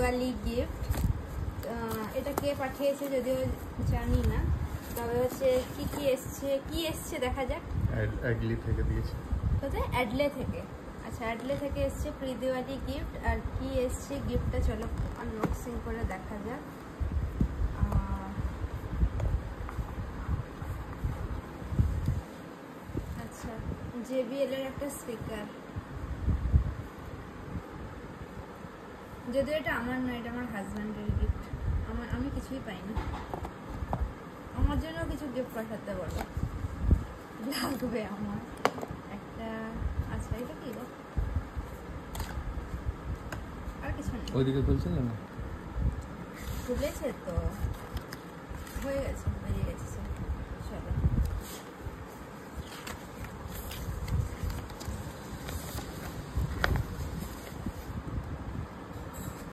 Diwali gift. এটা কে পাঠিয়েছে যদিও জানি না, তবে হচ্ছে কি এসছে দেখা যাক। অ্যাডলি থেকে দিয়েছে। কোথায়? অ্যাডলে থেকে। আচ্ছা, অ্যাডলে থেকে এসছে প্রি দিওয়ালি গিফট। আর কি এসছে গিফটটা চলো আনবক্সিং করে দেখা যাক। আচ্ছা, JBL এর একটা স্পিকার, যদিও এটা আমার নয়, এটা আমার হাজব্যান্ডের গিফট। আমি কিছুই পাই না, আমার জন্য কিছু গিফট পাঠাতে বলো, লাগবে আমার একটা। আচ্ছা, এটা কি গো? আর কিছু নেই। ওইদিকে খুলছিল না, খুলেছে তো, হয়ে গেছে, বেরিয়ে গেছে।